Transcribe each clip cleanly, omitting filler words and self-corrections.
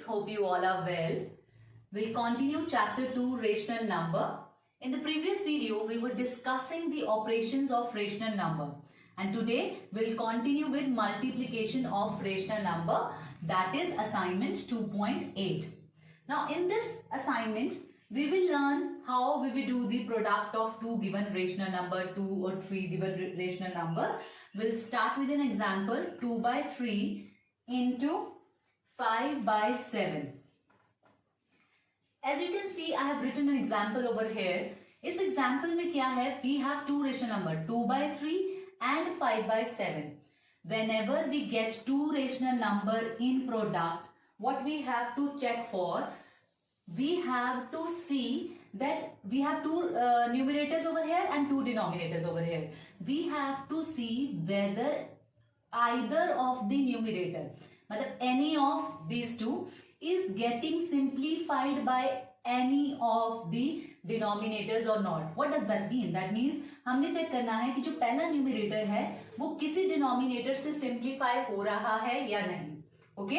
hope you all are well. We'll continue chapter 2, rational number. In the previous video, we were discussing the operations of rational number. And today, we'll continue with multiplication of rational number, that is assignment 2.8. Now, in this assignment, we will learn how we will do the product of two given rational number, 2 or 3 given rational numbers. We'll start with an example, 2 by 3 into 5 by 7. As you can see, I have written an example over here. इस example में क्या है? We have two rational number, 2 by 3 and 5 by 7. Whenever we get two rational number in product, what we have to check for? We have to see that we have two numerators over here and two denominators over here. We have to see whether either of the numerator, मतलब any of these two, is getting simplified by any of the denominators or not. What does that mean? That means हमने check करना है कि जो पहला numerator है वो किसी डिनोमिनेटर से सिंप्लीफाई हो रहा है या नहीं. ओके,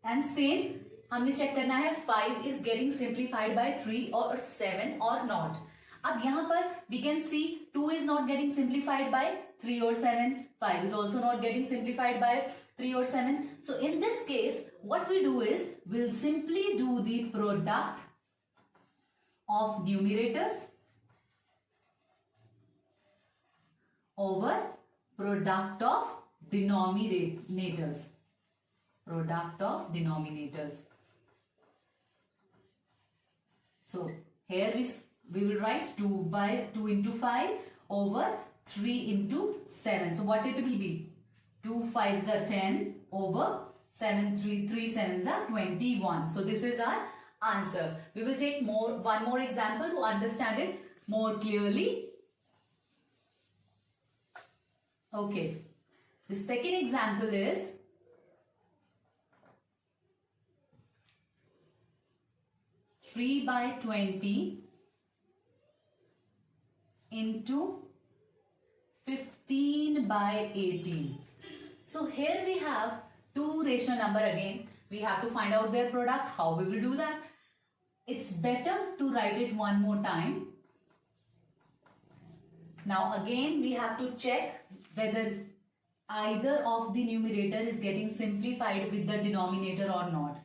एंड सेम हमने चेक करना है 5 इज गेटिंग सिंप्लीफाइड बाय 3 और 7 और नॉट. अब यहाँ पर we can see 2 is not getting simplified by 3 और 7, 5 is also not getting simplified by 3 or 7. So in this case, what we do is we'll simply do the product of numerators over product of denominators. Product of denominators. So here we will write 2 into 5 over 3 into 7. So what it will be? 2 5s are 10 over 7 3 7s are 21. So this is our answer. We will take one more example to understand it more clearly. Okay. The second example is 3 by 20 into 15 by 18. So here we have two rational number again. We have to find out their product. How we will do that? It's better to write it one more time. Now again we have to check whether either of the numerator is getting simplified with the denominator or not.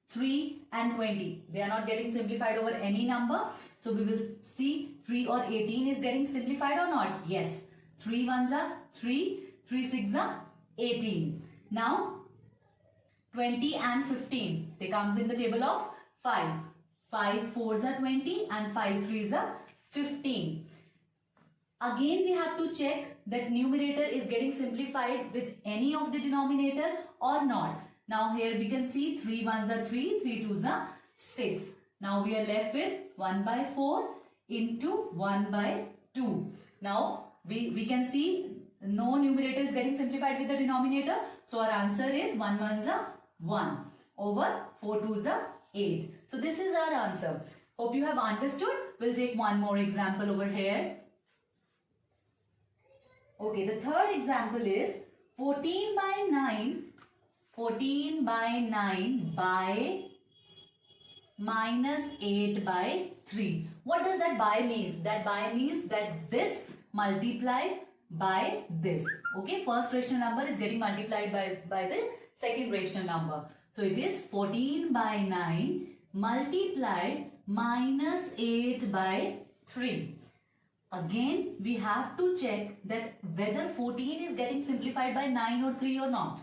3 and 20, they are not getting simplified over any number. So we will see 3 or 18 is getting simplified or not. Yes. 3 1s are 3, 3 6s are 18. Now 20 and 15, they comes in the table of 5. 5 4s are 20 and 5 3s are 15. Again we have to check that numerator is getting simplified with any of the denominator or not. Now here we can see 3 1s are 3, 3 2s are 6. Now we are left with 1 by 4 into 1 by 2. Now we can see no numerator is getting simplified with the denominator. So our answer is 1 1s are 1 over 4 2s are 8. So this is our answer. Hope you have understood. We'll take one more example over here. Okay, the third example is 14 by 9 by minus 8 by 3. What does that by means? That by means that this multiplied by this. Okay, first rational number is getting multiplied by the second rational number. So it is 14 by 9 multiplied minus 8 by 3. Again, we have to check that whether 14 is getting simplified by 9 or 3 or not.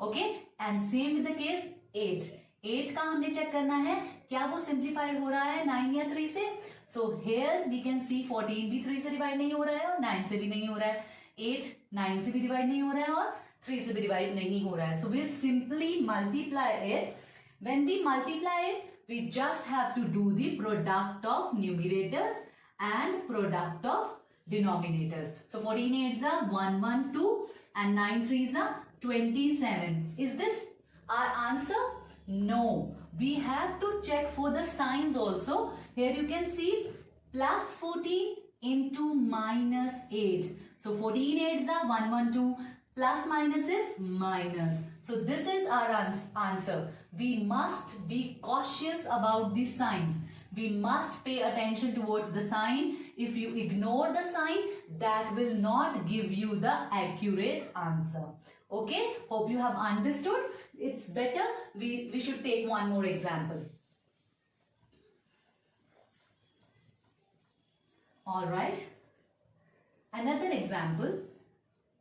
Okay, and same with the case 8. 8 का हमने check करना है क्या वो simplified हो रहा है 9 या 3 से. So here we can see 14 भी 3 से डिवाइड नहीं हो रहा है और 9 से भी नहीं हो रहा है. 8 9 से भी डिवाइड नहीं हो रहा है और 3 से भी डिवाइड नहीं हो रहा है. So we'll simply multiply it. When we multiply it, we just have to do the product of numerators and product of denominators. So 14 8s are 112 and 9 3s are 27. Is this our answer? No. We have to check for the signs also. Here you can see plus 14 into minus 8. So 14 8s are 112 Plus minus is minus. So this is our answer. We must be cautious about the signs. We must pay attention towards the sign. If you ignore the sign, that will not give you the accurate answer. Okay, hope you have understood. It's better. We should take one more example. Alright. Another example.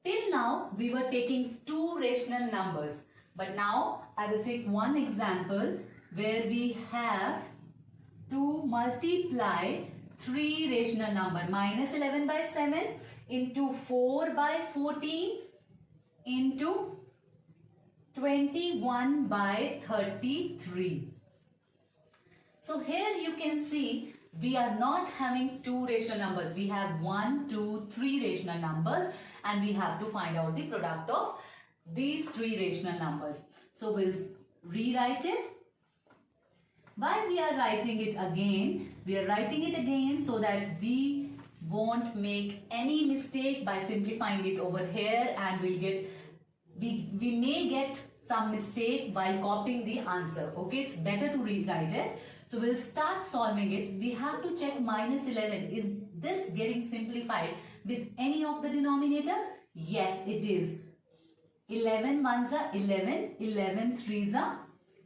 Till now, we were taking two rational numbers. But now, I will take one example where we have to multiply three rational number. Minus 11 by 7 into 4 by 14 into 21 by 33. So here you can see we are not having two rational numbers. We have 1, 2, 3 rational numbers and we have to find out the product of these three rational numbers. So we'll rewrite it. Why we are writing it again? We are writing it again so that we won't make any mistake by simplifying it over here, and we may get some mistake while copying the answer. Okay, it's better to rewrite it. So we'll start solving it. We have to check minus 11. Is this getting simplified with any of the denominator? Yes, it is. 11 ones are 11, 11 threes are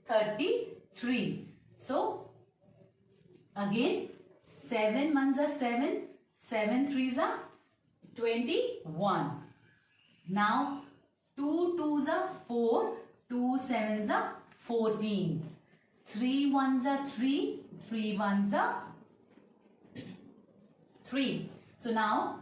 33. So, again, 7 ones are 7, 7 threes are 21. Now, 2 twos are 4, 2 sevens are 14. 3 ones are 3, 3 ones are 3. So now,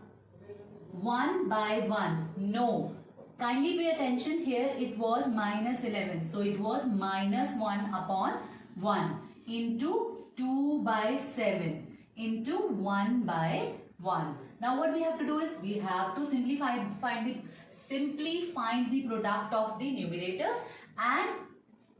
1 by 1. No. Kindly pay attention here. It was minus 11. So it was minus 1 upon 1 into 2 by 7 into 1 by 1. Now what we have to do is we have to simply find the product of the numerators and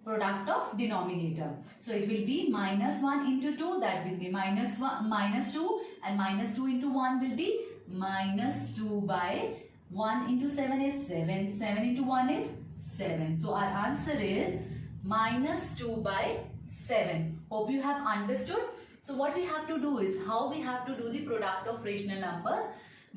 product of denominator. So it will be minus 1 into 2, that will be minus 2, and minus 2 into 1 will be minus 2 by 1 into 7 is 7, 7 into 1 is 7. So our answer is minus 2 by 7. Hope you have understood. So what we have to do is, how we have to do the product of rational numbers.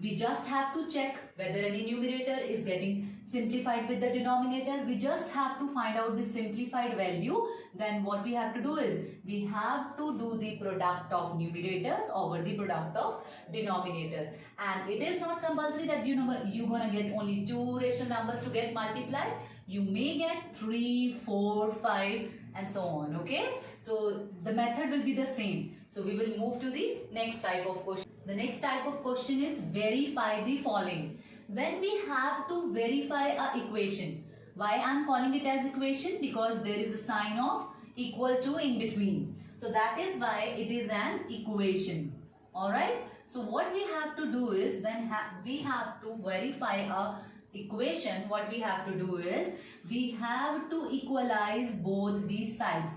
We just have to check whether any numerator is getting simplified with the denominator. We just have to find out the simplified value. Then what we have to do is, we have to do the product of numerators over the product of denominator. And it is not compulsory that you're gonna get only two rational numbers to get multiplied. You may get 3, 4, 5 and so on. Okay, so the method will be the same. So we will move to the next type of question. The next type of question is verify the following. When we have to verify a equation, why I am calling it as equation? Because there is a sign of equal to in between. So that is why it is an equation. Alright. So what we have to do is, when we have to verify a equation, what we have to do is, we have to equalize both these sides.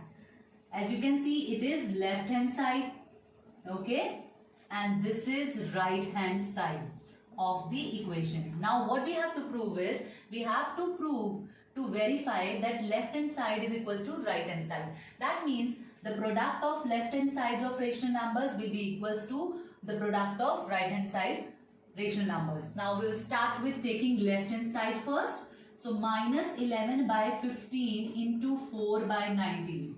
As you can see, it is left hand side. Okay. And this is right hand side of the equation. Now what we have to prove is, we have to prove to verify that left hand side is equals to right hand side. That means the product of left hand side of rational numbers will be equals to the product of right hand side rational numbers. Now we will start with taking left hand side first. So minus 11 by 15 into 4 by 19.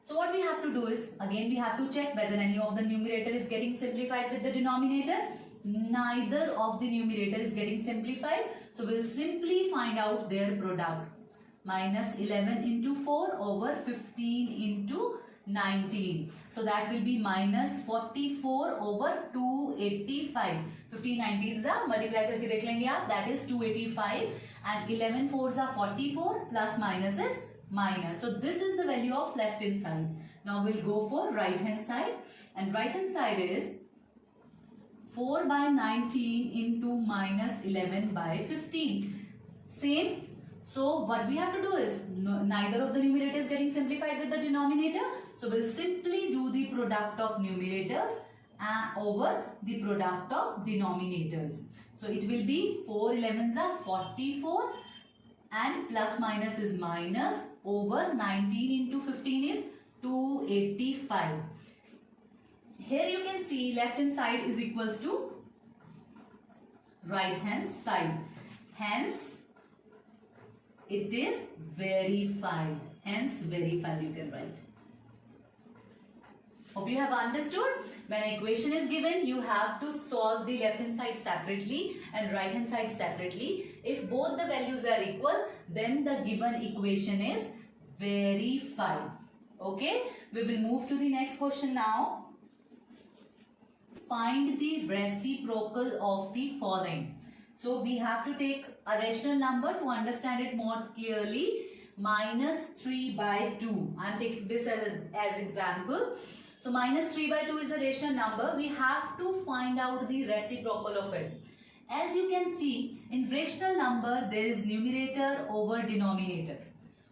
So what we have to do is, again we have to check whether any of the numerator is getting simplified with the denominator. Neither of the numerator is getting simplified. So we'll simply find out their product. Minus 11 into 4 over 15 into 19. So that will be minus 44 over 285. 15 19s are multiply करके देख लेंगे आप. That is 285 and 11 4s are 44 plus minus is minus. So this is the value of left hand side. Now we'll go for right hand side, and right hand side is 4 by 19 into minus 11 by 15. Same. So what we have to do is, neither of the numerator is getting simplified with the denominator. So we'll simply do the product of numerators over the product of denominators. So it will be 4 11s are 44 and plus minus is minus over 19 into 15 is 285. Here you can see left hand side is equals to right hand side. Hence it is verified. Hence verified you can write. Hope you have understood. When an equation is given, you have to solve the left hand side separately and right hand side separately. If both the values are equal, then the given equation is verified. Okay, we will move to the next question now. Find the reciprocal of the following. So we have to take a rational number to understand it more clearly. Minus 3 by 2. I am taking this as example. So minus 3 by 2 is a rational number. We have to find out the reciprocal of it. As you can see, in rational number there is numerator over denominator.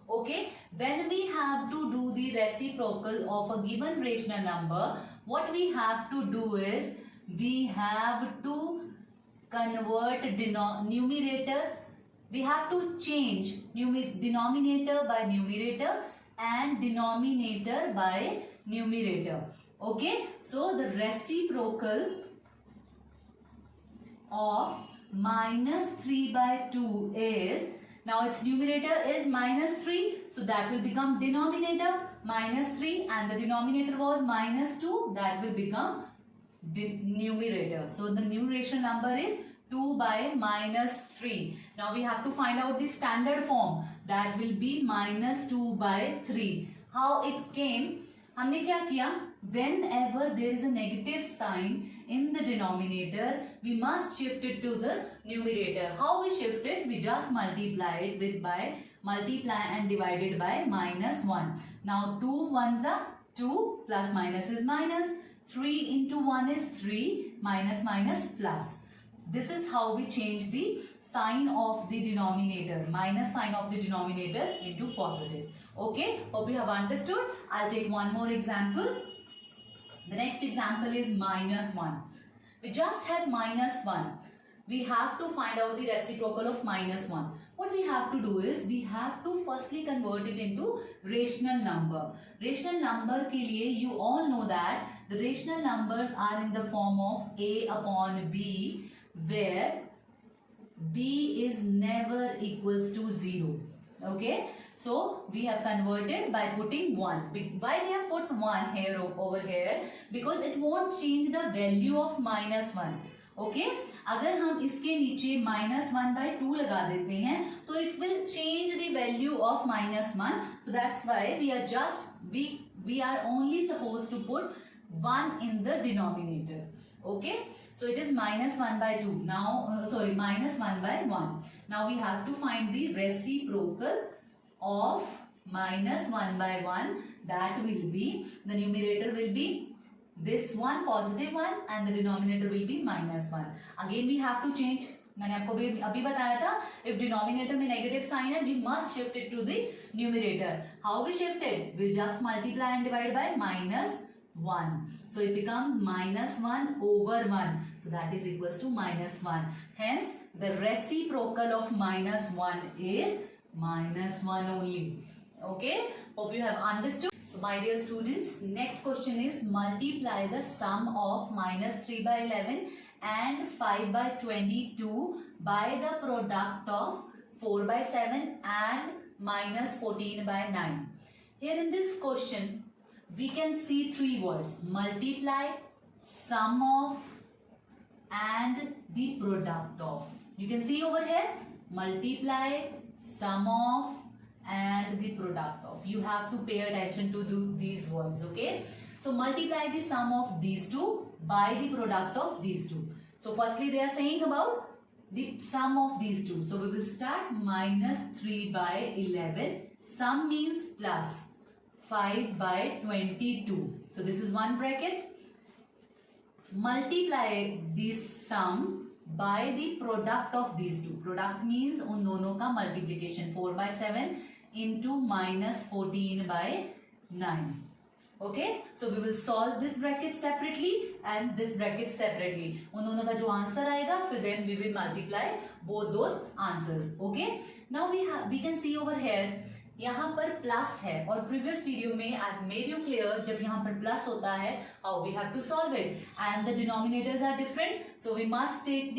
Okay, when we have to do the reciprocal of a given rational number, what we have to do is we have to convert numerator. We have to change denominator by numerator and denominator by numerator. Okay, so the reciprocal of minus 3 by 2 is, now its numerator is minus 3, so that will become denominator minus 3, and the denominator was minus 2, that will become numerator. So the new rational number is 2 by minus 3. Now we have to find out the standard form, that will be minus 2 by 3. How it came? हमने क्या किया? Whenever there is a negative sign in the denominator, we must shift it to the numerator. How we shift it? We just multiply it with multiply and divide it by minus 1. Now 2 ones are 2, plus minus is minus, 3 into 1 is 3, minus minus plus. This is how we change the sign of the denominator, minus sign of the denominator into positive. Okay, hope you have understood. I'll take one more example. The next example is minus 1. We just had minus 1. We have to find out the reciprocal of minus 1. What we have to do is we have to firstly convert it into rational number. Rational number के लिए you all know that the rational numbers are in the form of A upon B, where B is never equals to 0. Okay, so we have converted by putting 1. Why we have put 1 here over here? Because it won't change the value of minus 1. Okay, अगर हम इसके नीचे minus 1 by 2 लगा देते हैं तो it will change the value of minus 1. So that's why we are just we are only supposed to put 1 in the denominator. Okay, so it is minus 1 by 2. Now minus 1 by 1. Now we have to find the reciprocal of minus 1 by 1. That will be, the numerator will be this one, positive 1, and the denominator will be minus 1. Again we have to change. मैंने आपको अभी बताया था, if denominator में negative sign है, we must shift it to the numerator. How we shift it? We just multiply and divide by minus 1. So it becomes minus 1 over 1. So that is equals to minus 1. Hence the reciprocal of minus 1 is minus 1 only. Okay, hope you have understood. So my dear students, next question is multiply the sum of minus 3 by 11 and 5 by 22 by the product of 4 by 7 and minus 14 by 9. Here in this question, we can see three words: multiply, sum of, and the product of. You can see over here, multiply, sum of, and the product of. You have to pay attention to these words. Okay, so multiply the sum of these two by the product of these two. So firstly they are saying about the sum of these two. So we will start minus 3 by 11. Sum means plus 5 by 22. So this is one bracket. Multiply this sum by the product of these two. Product means उन दोनों का multiplication. 4 by 7 into minus 14 by 9. Okay, so we will solve this bracket separately and this bracket separately. उन दोनों का जो answer आएगा फिर then we will multiply both those answers. Okay, now we can see over here यहाँ पर plus है और प्रीवियस वीडियो में आई मेड यू क्लियर जब यहाँ पर प्लस होता है how we have to solve it and the denominators are different so we must take the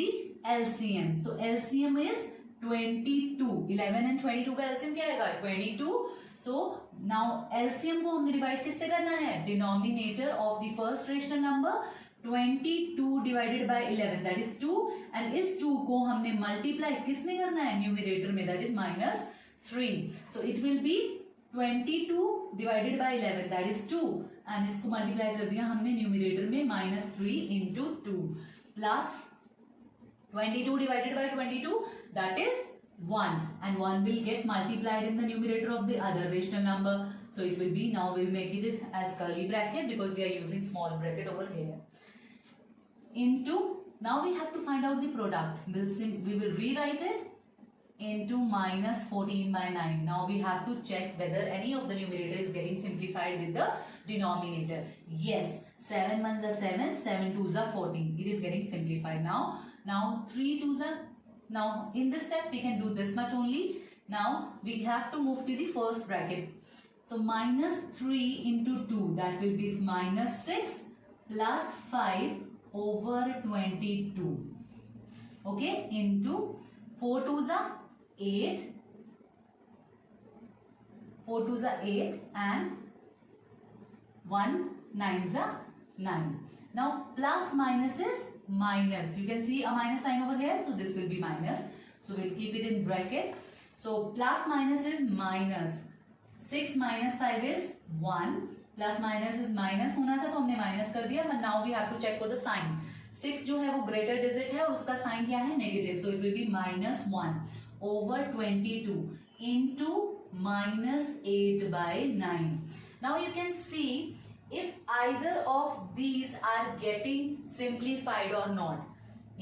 LCM. So LCM is 22. 11 and 22 का एलसीएम क्या आएगा 22. सो नाउ एलसीएम को हमने डिवाइड किससे करना है denominator of the first rational number 22 divided by 11 that is 2 and इस 2 को हमने मल्टीप्लाई किस में करना है न्यूमरेटर में that is -3. So it will be 22 divided by 11 that is 2 and इसको मल्टीप्लाई कर दिया हमने न्यूमरेटर में -3 into 2 plus 22 divided by 22 that is 1 and 1 will get multiplied in the numerator of the other rational number. So it will be now we'll make it as curly bracket because we are using small bracket over here. Into now we have to find out the product. We will rewrite it into -14 by 9. Now we have to check whether any of the numerator is getting simplified with the denominator. Yes, 7 ones are 7, 7 twos are 14. It is getting simplified now. Now 3 twos are, now in this step we can do this much only. Now we have to move to the first bracket. So -3 into 2 that will be -6 plus 5 over 22. Okay, into 4 twos are 8, 4 twos are 8 and 1 nines are 9. Now plus minus is minus. You can see a minus sign over here, so this will be minus. So we'll keep it in bracket. So plus minus is minus. 6 minus 5 is 1. Plus minus is minus होना था तो हमने minus कर दिया, but now we have to check for the sign. 6 जो है वो greater digit है और उसका sign क्या है negative. So it will be -1 over 22 into -8 by 9. Now you can see if either of these are getting simplified or not.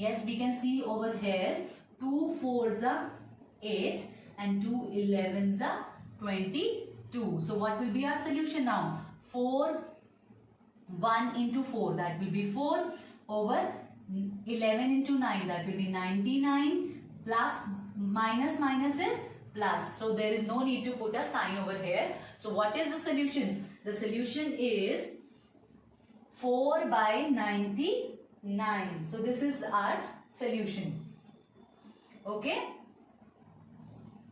Yes, we can see over here 2 4s are 8 and 2 11s are 22. So what will be our solution now? 4 1 into 4 that will be 4 over 11 into 9 that will be 99 plus minus is plus. So there is no need to put a sign over here. So what is the solution? The solution is 4 by 99. So this is our solution. Okay.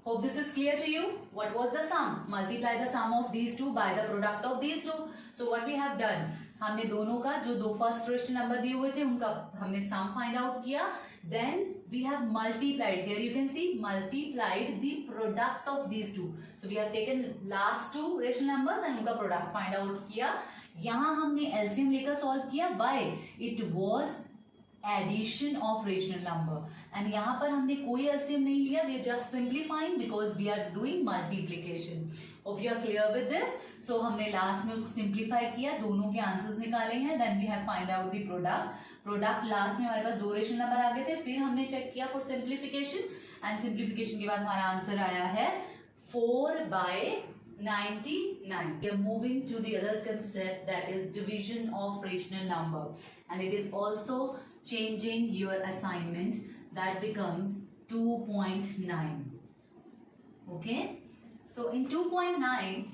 Hope this is clear to you. What was the sum? Multiply the sum of these two by the product of these two. So what we have done? हमने दोनों का जो दो first rational number दिए हुए थे उनका हमने सम फाइंड आउट किया. Then we have multiplied. Here you can see multiplied the product of these two. So we have taken last two rational numbers and उनका product find out किया. यहाँ हमने LCM लेकर solve किया. Why? It was addition of rational number. And यहाँ पर हमने कोई LCM नहीं लिया. We are just simplifying because we are doing multiplication. Hope you are clear with this. So हमने लास्ट में उसको सिंप्लीफाई किया, दोनों के आंसर्स निकाले हैं. Then we have find out the product last में हमारे पास दो रेशनल नंबर आ गए थे. फिर हमने चेक किया फॉर सिंप्लीफिकेशन एंड सिंप्लीफिकेशन के बाद हमारा आंसर आया है 4 by 99. We are moving to the other concept that is division of rational number and it is also changing your assignment that becomes 2.9. Okay, so in 2.9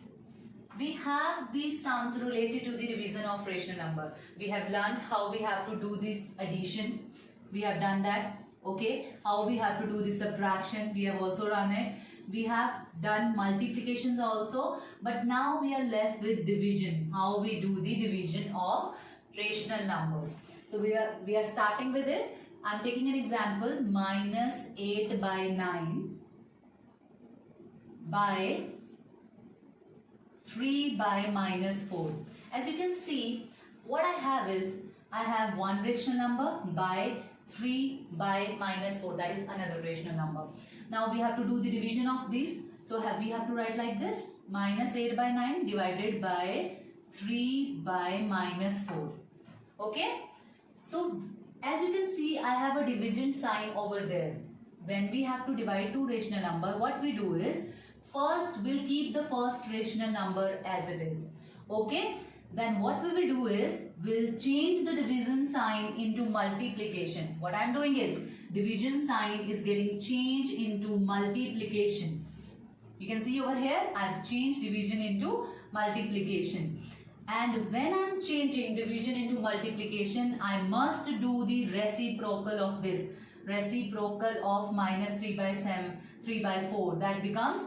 we have these sums related to the division of rational number. We have learned how we have to do this addition. We have done that. Okay, how we have to do this subtraction. We have also done it. We have done multiplications also. But now we are left with division. How we do the division of rational numbers. So we are starting with it. I'm taking an example. -8 by 9 by 3 by -4. As you can see, what I have is, I have one rational number by 3 by -4. That is another rational number. Now we have to do the division of these. So we have to write like this. -8 by 9 divided by 3 by -4. Okay. So as you can see, I have a division sign over there. When we have to divide two rational number, what we do is, first we'll keep the first rational number as it is. Okay, then what we will do is we'll change the division sign into multiplication. What I'm doing is division sign is getting changed into multiplication. You can see over here I've changed division into multiplication. And when I'm changing division into multiplication, I must do the reciprocal of this. Reciprocal of minus 3 by 7, 3 by 4. That becomes,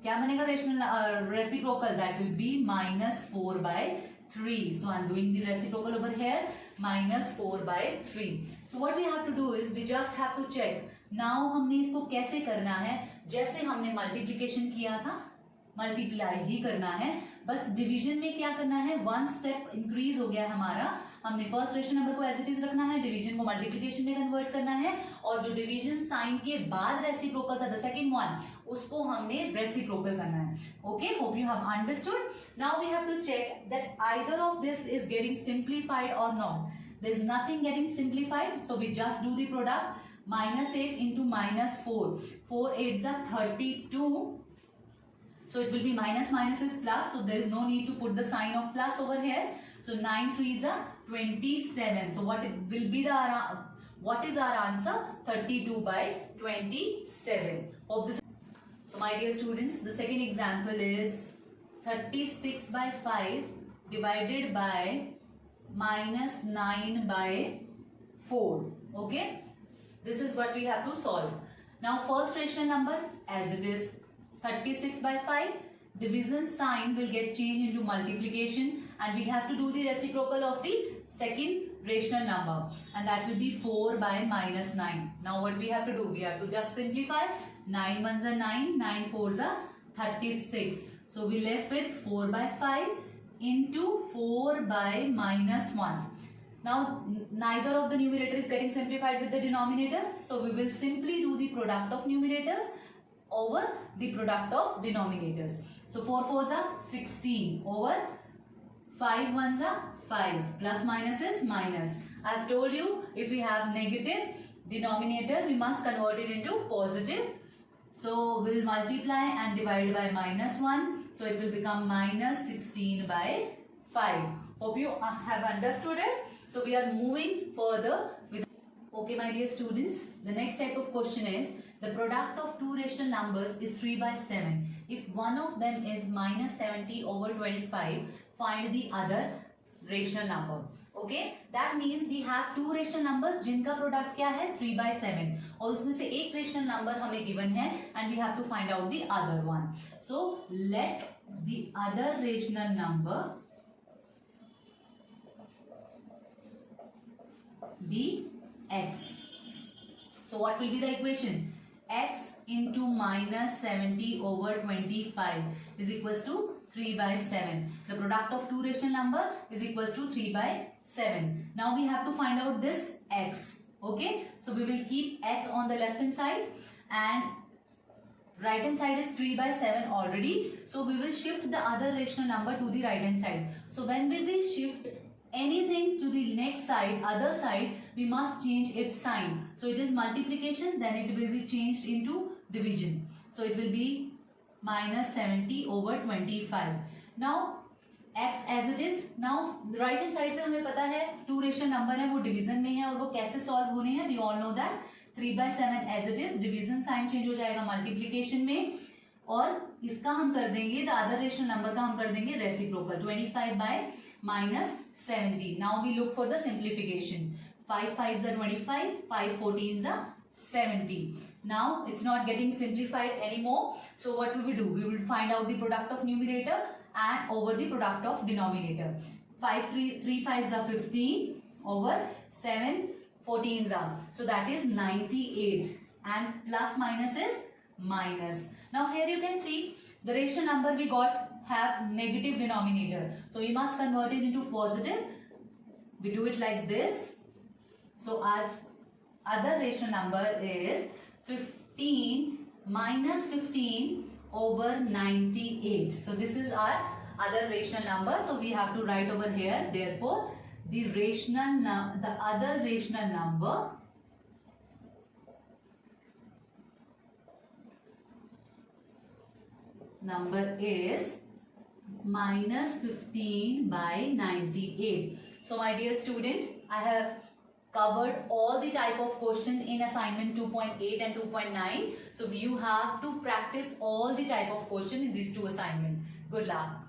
क्या बनेगा rational reciprocal? That will be minus 4 by 3. So I'm doing the reciprocal over here, minus 4 by 3. So what we have to do is we just have to check. Now हमने इसको कैसे करना है? जैसे हमने multiplication किया था, मल्टीप्लाई ही करना है, बस डिवीजन में क्या करना है, वन स्टेप इंक्रीज हो गया हमारा. हमने फर्स्ट रेशनल नंबर को एज इट इज रखना है, डिवीजन को मल्टीप्लिकेशन में कन्वर्ट करना है, और जो डिवीजन साइन के बाद रेसिप्रोकल था, द सेकंड वन, उसको हमने रेसिप्रोकल करना है. Okay, hope you have understood. Now we have to check that either of this is getting simplified or not. There is nothing getting simplified, so we just do the product. -8 into -4, 4 8s are 32. So it will be minus minus is plus, so there is no need to put the sign of plus over here. So 9 3s are 27. So what will be the what is our answer? 32 by 27. Hope this. So my dear students, the second example is 36 by 5 divided by -9 by 4. Okay, this is what we have to solve. Now first rational number as it is 36 by 5, division sign will get changed into multiplication, and we have to do the reciprocal of the second rational number, and that will be 4 by -9. Now what we have to do? We have to just simplify. 9 1s are 9, 9 4s are 36. So we left with 4 by 5 into 4 by -1. Now neither of the numerator is getting simplified with the denominator, so we will simply do the product of numerators over the product of denominators. So 4 4s are 16 over 5 1s are 5, plus minus is minus. I have told you, if we have negative denominator, we must convert it into positive. So we will multiply and divide by -1. So it will become -16 by 5. Hope you have understood it. So we are moving further with. Okay, my dear students, the next type of question is the product of two rational numbers is 3 by 7. If one of them is -70 over 25, find the other rational number. Okay, that means we have two rational numbers जिनका product क्या है 3 by 7, और उसमें से एक rational number हमें given है and we have to find out the other one. So let the other rational number be x. So what will be the equation? X into -70 over 25 is equals to 3 by 7. The product of two rational number is equals to 3 by 7. Now we have to find out this x. Okay, so we will keep x on the left hand side, and right hand side is 3 by 7 already. So we will shift the other rational number to the right hand side. So when will we shift anything to the next side, other side, we must change its sign. So it is multiplication, then it will be changed into division. So it will be -70 over 25. Now x as it is. Now right hand side पे हमें पता है two rational number है, वो division में है, और वो कैसे solve होने हैं, we all know that. 3 by 7 as it is, division sign change हो जाएगा multiplication में, और इसका हम कर देंगे, the other rational number का हम कर देंगे reciprocal, 25 by -70. Now we look for the simplification. 5 5s are 25, 5 14s are 70. Now it's not getting simplified anymore. So what we will do? We will find out the product of numerator and over the product of denominator. 3 5s are 15 over 7 14s are. So that is 98, and plus minus is minus. Now here you can see the rational number we got have negative denominator, so we must convert it into positive. We do it like this. So our other rational number is 15 minus 15 over 98. So this is our other rational number, so we have to write over here. Therefore the other rational number is minus 15 by 98. So my dear student, I have covered all the type of question in assignment 2.8 and 2.9. So you have to practice all the type of question in these two assignments. Good luck.